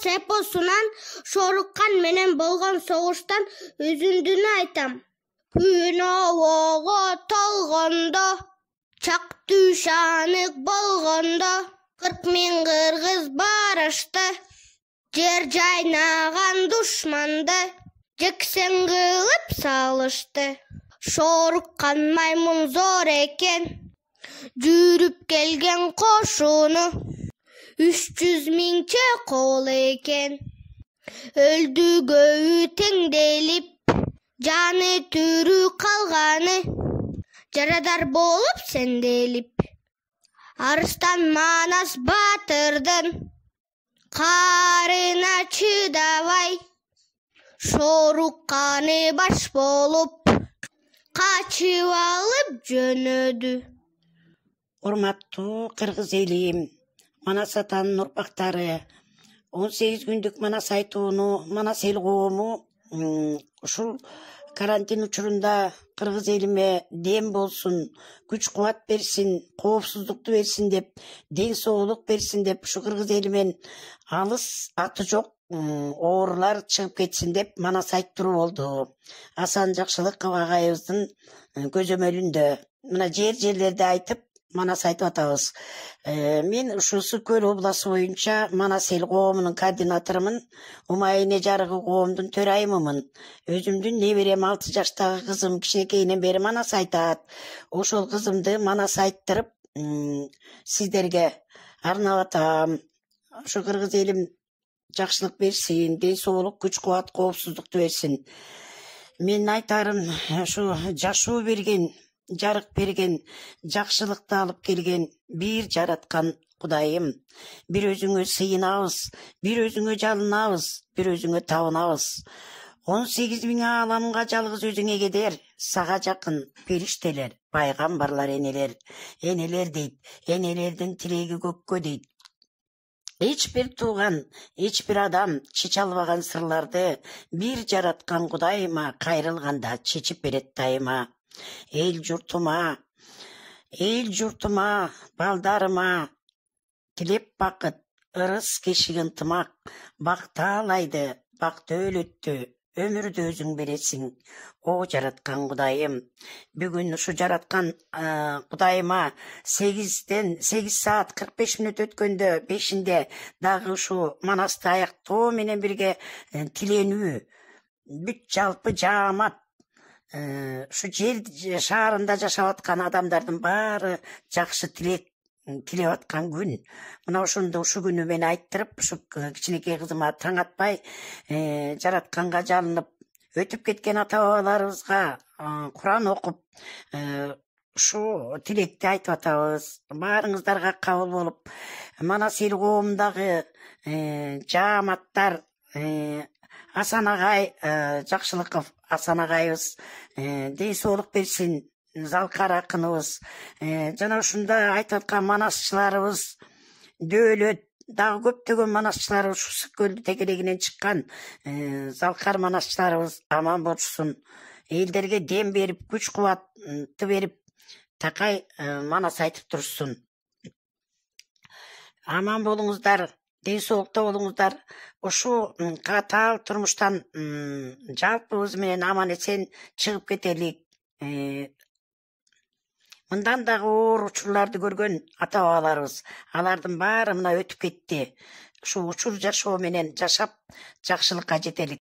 сепосунан шоруккан менен болгон согуштан үзүндүнү айтам. Күн обого толгондо, чак түш анык болгондо, 40 000 кыргыз барышты, жер жайнаган душманды жексен кылып салышты. Шоруккан маймун зор экен, жүрүп келген кошуну 300 000 кол экен. Өлдүгөйү теңделип, жаны түрү калганы, жарадар болуп сенделип. Арыстан Манас батырдын карына чыдабай, шорукканы баш болуп, качып алып жөнөдү. Урматтуу кыргыз элим, Манас атанын урпактары, 18 күндүк Манас айтууну, Манас эл коому ушул карантин учурунда кыргыз элиме дем болсун, күч кубат берсин, коопсуздукту берсин деп, ден соолук берсин деп, ушу кыргыз элимен алыс аты жок оорулар чыгып кетсин деп Манас айттыруу болду. Асан Жакшылыков агайыбыздын көзөмөлүндө мына жерлерди айтып Манас айтып атабыз. Мен ушу Ысык Көл областы боюнча Манас эл коомунун координаторумун, Умай эне жарыгы коомдун төрайымымын. Өзүмдүн неберем 6 жаштагы кызым кичинекейинен бери Манас айтат. Ошол кызымды Манас айттырып, сиздерге арнап атам. Ушу кыргыз элим жакшылык берсин, ден соолук, күч кубат, коопсуздукту берсин. Мен айтарым, ушу жашоо берген, жарык берген, жакшылыкты алып келген бир жараткан Кудайым. Бир өзүңө сыйынабыз, бир өзүңө жалынабыз, бир өзүңө табынабыз. 18 000 ааламга жалгыз өзүңө кедер, сага жакын периштелер, пайгамбарлар энелер. Энелер дейт, энелердин тилеги көккө дейт. Эч бир тууган, эч бир адам чече албаган сырларды бир жараткан Кудайыма кайрылганда чечип берет дайыма. Эл журтума, балдарыма тилеп бакыт, ырыс кешик ынтымак, бак таалайды, бак дөөлөттү, өмүрдү өзүң бересиң, о жараткан Кудайым. Бүгүн ушу жараткан Кудайыма 8 саат 45 мүнөт өткөндө 5-inde дагы ушу Манасты аяктоо менен бирге тиленүү, бүт жалпы жаамат, ушу жер шаарында жашап аткан адамдардын баары жакшы тилеп аткан күн. Мына ошондо ушу күнү мен айттырып, ушу кичинекей кызыма таң атпай, жаратканга жалынып, өтүп кеткен ата бабаларыбызга Куран окуп, ушу тилекти айтып атабыз. Баарыңыздарга кабыл болуп, Манас эл коомундагы жааматтар, Асан агай, Жакшылыков Асан агайыбыз ден соолук берсин, Залкар акыныбыз, жана ушунда айтып аткан манасчыларыбыз, дөөлөт, дагы көптөгөн манасчылар ушу Ысык Көлдү тегерегинен чыккан Залкар манасчыларыбыз аман болушсун. Элдерге дем берип, күч кубатты берип, такай Манас айтып турушсун. Аман болуңуздар, ден соолукта болуңуздар. Ушу катаал турмуштан жалпыбыз менен аман эсен чыгып кетелик. Мындан дагы оор учурларды көргөн ата бабаларыбыз, алардын баары мына өтүп кетти. Ушу учур жашоо менен жашап, жакшылыкка жетелик.